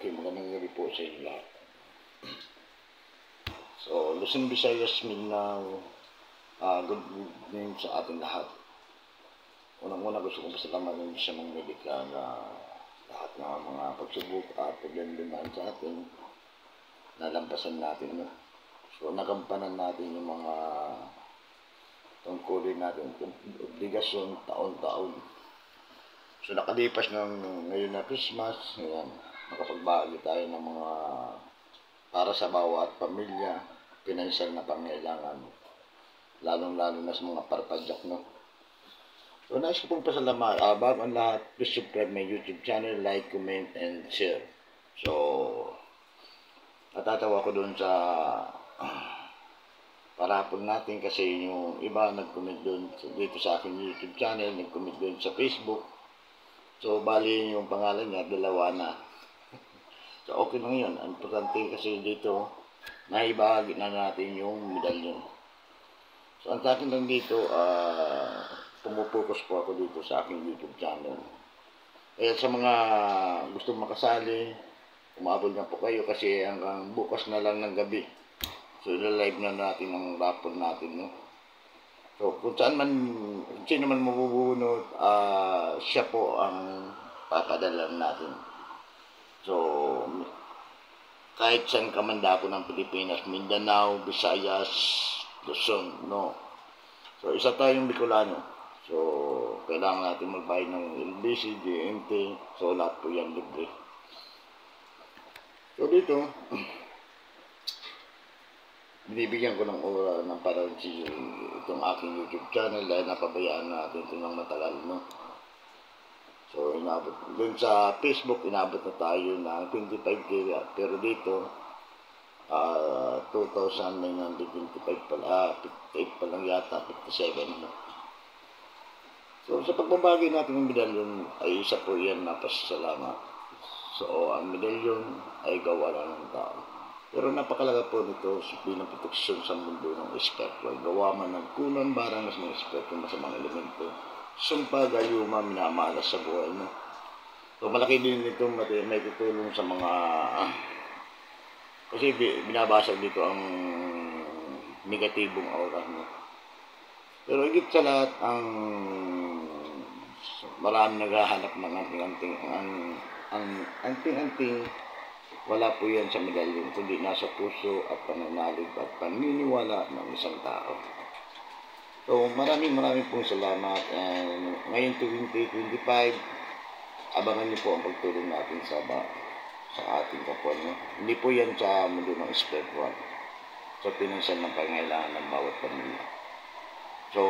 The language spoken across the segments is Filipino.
Okay, magandang gabi po sa inyo lahat. So, Luzon, Visayas, Mindanao, good evening sa ating lahat. Unang-una gusto kong pasalamatan sa mga medika na lahat ng mga pagsubok at paglandiman sa atin, nalampasan natin. No? So, nagampanan natin yung mga tungkulin natin, obligasyon, taon-taon. So, nakalipas ng ngayon na Christmas, ayan, makapagbahagi tayo ng mga para sa bawat pamilya, pinansyal na pangailangan, lalong-lalo na sa mga parpadyak, no? So, nais ko pong pasalamat. Bago ang lahat, please subscribe my YouTube channel, like, comment, and share. So, natatawa ko doon sa parapon natin kasi yung iba nag-comment doon dito sa aking YouTube channel, nag-comment doon sa Facebook. So, bali yung pangalan niya, dalawa na. So, okay lang yun. Ang importante kasi dito, naibahagi na natin yung medalyon. So, ang akin lang dito, pumupokus po ako dito sa aking YouTube channel. Kaya sa mga gustong makasali, umabot na po kayo kasi hanggang bukas na lang ng gabi. So, live na natin ang rapor natin, no? So, kung saan man, sino man mabubunot, siya po ang papadala natin. So, kahit saan ka man dako ng Pilipinas, Mindanao, Visayas, Luzon, no? So, isa tayong Bicolano. So, kailangan natin magbayad ng LBC, DNT, so lahat po yan libre. So, dito, binibigyan ko ng oras ng parang itong aking YouTube channel dahil napabayaan natin ito ng matagal, no? So, inabot. Doon sa Facebook, inabot na tayo ng 25K. Pero dito, 2,925 pala, 58 pa lang yata, 57. No? So, sa pagbabagay natin ng medalyon, ay isa po yan na pasasalamat. So, ang medalyon ay gawa lang ng tao. Pero napakalaga po nito bilang proteksyon sa mundo ng espiritual. Gawa man ng kunan, barang mas mga espiritual, masamang elemento. Sumpa, gayuma, minamalas sa buhay mo. So, malaki din ito, may tutulong sa mga, kasi binabasag dito ang negatibong aura mo. Pero higit sa lahat, ang marami naghahanap ng anting-anting, ang anting-anting, wala po yan sa medalyon, kundi nasa puso at pananalig at paniniwala ng isang tao. So, maraming pong salamat. And ngayon 2025, abangan niyo po ang pagtulong natin sa ating kapwa. No? Hindi po yan sa mundo ng spiritual. So, pinansyal ng pangailangan ng bawat pamilya. So,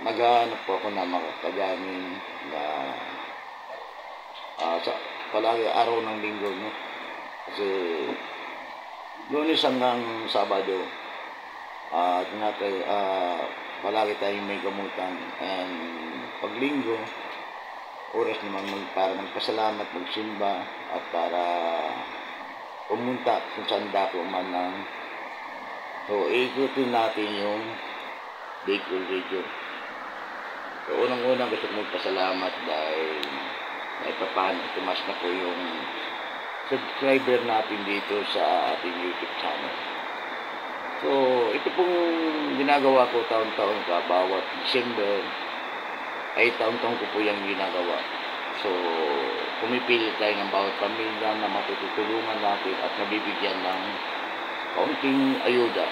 naghahanap po ako na makakagamin na palagi araw ng linggo. No? Kasi, Lunes hanggang Sabado, palagi tayong may gamutan, and paglinggo oras naman para magpasalamat, magsimba at para pumunta kung saan dako man ng so ikutin natin yung Bicol region. So unang-unang gusto kong magpasalamat dahil may papano tumas na po yung subscriber natin dito sa ating YouTube channel. So, ito pong ginagawa ko taon-taon ka, bawat December, ay taon-taon ko po yung ginagawa. So, pumipili tayo ng bawat pamilya na matutulungan natin at nabibigyan ng kaunting ayuda.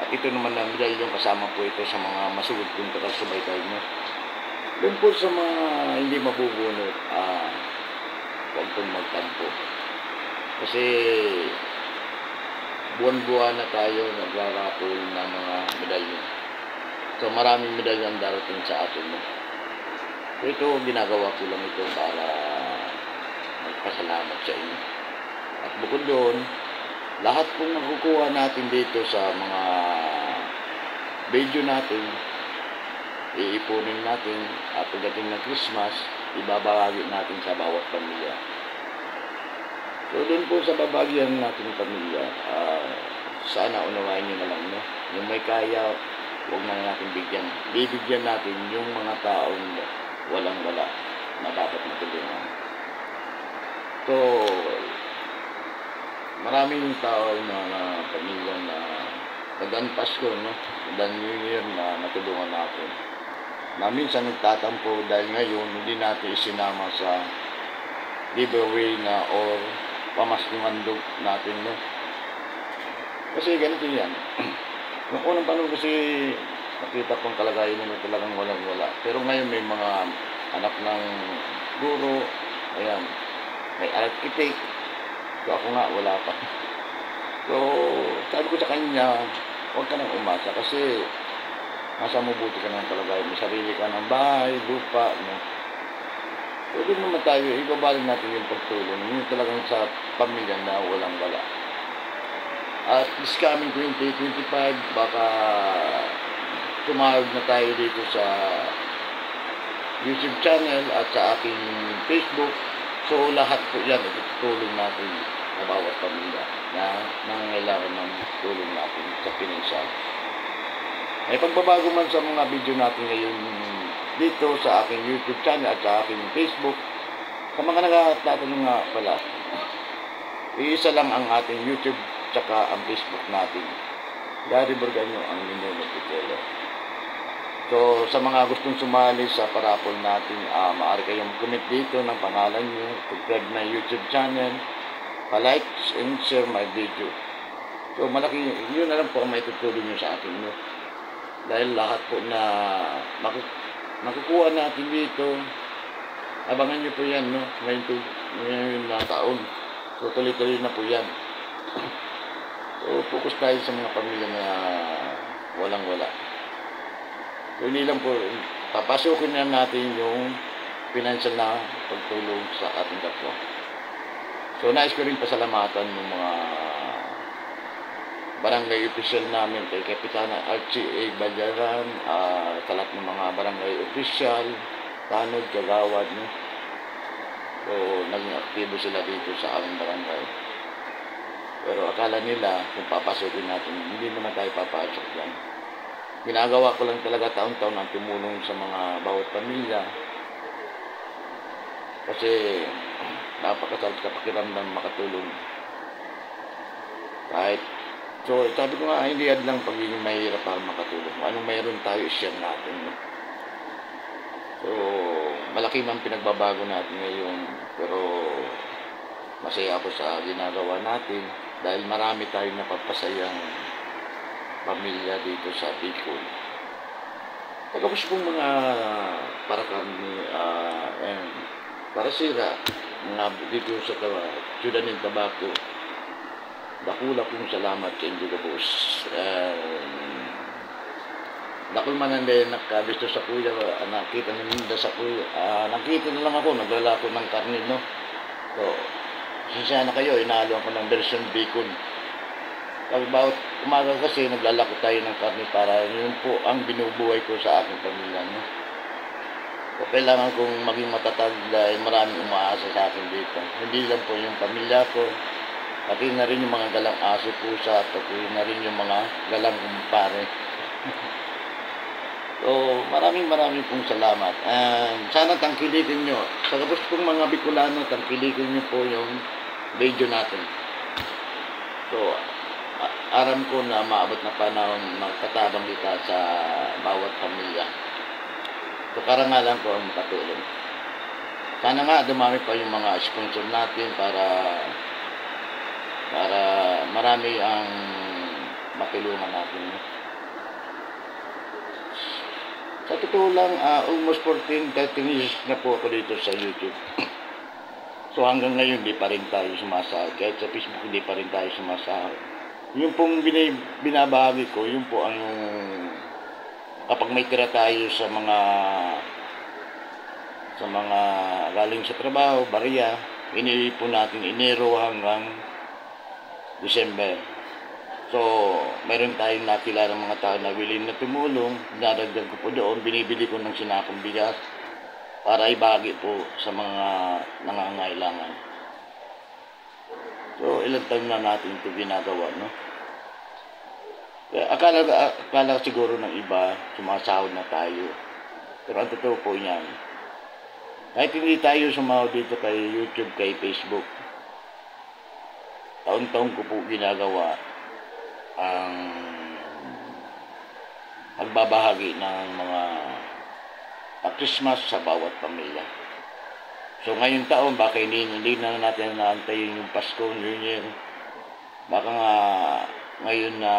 At ito naman na medalyon kasama po ito sa mga masugod kong kakasabay tayo nyo. Doon po sa mga hindi mabubunot, huwag pong magtampo. Kasi, buwan-buwan na tayo nagrarapol ng mga medalyon. So, maraming medalyon darating sa atin. So, ito, ginagawa ko lang ito para magpasalamat sa inyo. At bukod doon, lahat pong nakukuha natin dito sa mga video natin, iipunin natin at pagdating ng Christmas, ibabahagi natin sa bawat pamilya. So, doon po sa babagyan natin pamilya, sana unawain nyo na lang, no? Yung may kaya, huwag na natin bigyan. Bibigyan natin yung mga taong walang-wala na dapat matulungan. So, maraming tao, mga pamilya na nagdaan Pasko, no? Nagdaan New Year na natulungan natin. Na minsan nagtatampo dahil ngayon hindi natin isinama sa giveaway na or pamaskumandog natin, no? Kasi ganito yan. Noong unang panahon kasi nakita kong kalagayan nila talagang walang-wala. Pero ngayon may mga anak ng guro, ayan, may architect. So ako nga, wala pa. So, sabi ko sa kanya, huwag ka nang umasa kasi nasa mabuti ka ng kalagayan. May sarili ka ng bahay, lupa, no? Pwede naman tayo, ibabalik natin yung pagtulong. Yun talagang sa pamilya na walang-wala. At this coming 2025, baka tumawag na tayo dito sa YouTube channel at sa aking Facebook. So lahat po yan, itutulong natin na bawat pamilya na nangangailangan ng tulong natin sa pinansyal. May pagbabago man sa mga video natin ngayon dito sa aking YouTube channel at sa aking Facebook. Sa mga nagtatanong nga pala, iisa lang ang ating YouTube tsaka ang Facebook natin. Gary Borganyo ang Ninoy Pitelo. So, sa mga gustong sumali sa parapol natin, maaari kayong comment dito ng pangalan nyo, subscribe na YouTube channel, pa-like and share my video. So, malaki yun na lang po ang may tutulong nyo sa akin. No? Dahil lahat po na makukuha natin dito, abangan nyo po yan, no? Ngayon na taon. So, tuloy-tuloy na po yan. So, focus tayo sa mga pamilya na walang-wala. So, hindi lang po, papasukin na natin yung financial na pagtulong sa ating kapwa. So, nais ko rin pasalamatan ng mga barangay official namin kay Kapitana Archie A. Balyaran, sa lahat ng mga barangay official, tanod, kagawad, no? So, naging aktibo sila dito sa aming barangay. Pero akala nila kung papasukin natin, hindi naman tayo papasok yan. Ginagawa ko lang talaga taon-taon ang tumulong sa mga bawat pamilya. Kasi napakasarap sa pakiramdam makatulong. Kahit, so sabi ko nga, hindi yan lang pagiging mahirap para makatulong. Anong mayroon tayo, share natin. No? So, malaki man pinagbabago natin ngayon, pero masaya ako sa ginagawa natin. Dahil marami tayong napapasayang pamilya dito sa Bicol. Pagkapos kong mga para kami para sira mga dito sa Ciudad ng Tabaco, dakula kong salamat sa inyo boss. Dakul man ang nakabisto sa kuya, nakita namin sa kuya, nakita na lang ako, naglalako ng karne, no? So, sinsya na kayo, inalo ako ng version bacon. Pag bawat umaga kasi, naglalako tayo ng karne para yun po ang binubuhay ko sa aking pamilya. No? So, kailangan kong maging matatag dahil maraming umaasa sa akin dito. Hindi lang po yung pamilya ko, pati na rin yung mga galang aso, pusa, pati na rin yung mga galang kumpare. So, maraming pong salamat. And sana tangkilikin nyo. Sa kapos kong mga Bicolano, tangkilikin nyo po yung video natin. So, aram ko na maabot na panahon magkatabang kita sa bawat pamilya. So, karangalan ko ang makatulong. Sana nga dumami pa yung mga sponsor natin para marami ang matulungan natin. Sa totoo lang, almost 13 years na po ako dito sa YouTube. So hanggang ngayon, di pa rin tayo sumasahod. Kahit sa Facebook, di pa rin tayo sumasahod. Yung pong binabahagi ko, yun po ang kapag may tira tayo sa mga galing sa trabaho, barya, iniipon natin Enero hanggang December. So, mayroon tayong nakilala ng mga tao na willing na tumulong, dinadagdag ko po doon, binibili ko ng sinakong bigas para ibagi po sa mga nangangailangan. So, ilang taon na natin ito ginagawa, no? Kaya akala siguro ng iba, sumasahod na tayo. Pero ang totoo po yan, kahit hindi tayo sumahod dito kay YouTube, kay Facebook, taon-taon ko po ginagawa ang pagbabahagi ng mga Christmas sa bawat pamilya. So ngayong taon, baka hindi na natin naantayin yung Pasko, New Year. Baka nga ngayon na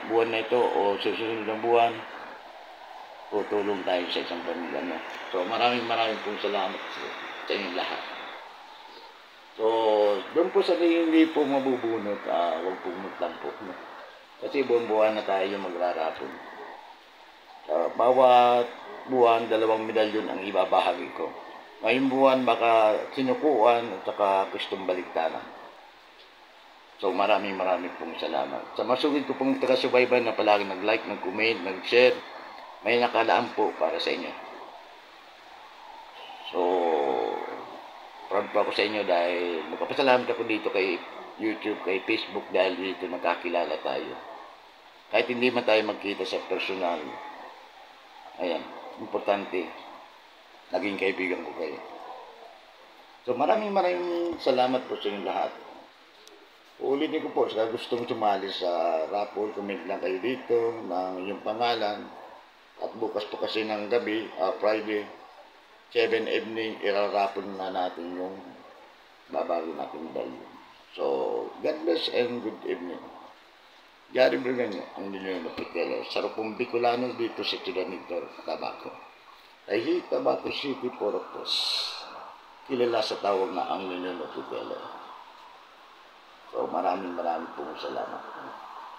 buwan na ito o susunod na buwan, tutulong tayo sa isang pamilya. No? So maraming pong salamat sa inyong lahat. So doon po sa hindi po mabubunot, huwag pong magtampo. No? Kasi buwan-buwan na tayo magrarapon. Bawat buwan, 2 medalyon ang ibabahagi ko. Ngayong buwan baka sinukuan at saka gustong baliktaran. So maraming pong salamat. Sa masugid ko pong taga-subaybay na palagi nag-like, nag-comment, nag-share, may nakalaan po para sa inyo. So, proud po ako sa inyo dahil magpapasalamat ako dito kay YouTube, kay Facebook dahil dito nagkakilala tayo. Kahit hindi man tayo magkita sa personal, ayan, importante, naging kaibigan ko kayo. So maraming salamat po sa inyong lahat. Ulitin ko po, sa gustong sumali sa raffle, comment lang kayo dito ng inyong pangalan. At bukas po kasi ng gabi, Friday, 7 evening, iraraffle na natin yung babago natin medalyon. So, God bless and good evening. Gary Brigan, ang Ninoy Pitelo. Sarapong Bicolano dito sa Tiranidor, Tabaco. Tahi, Tabaco City, Porocos. Kilala sa tawag na ang Ninoy Pitelo. So, maraming pong salamat.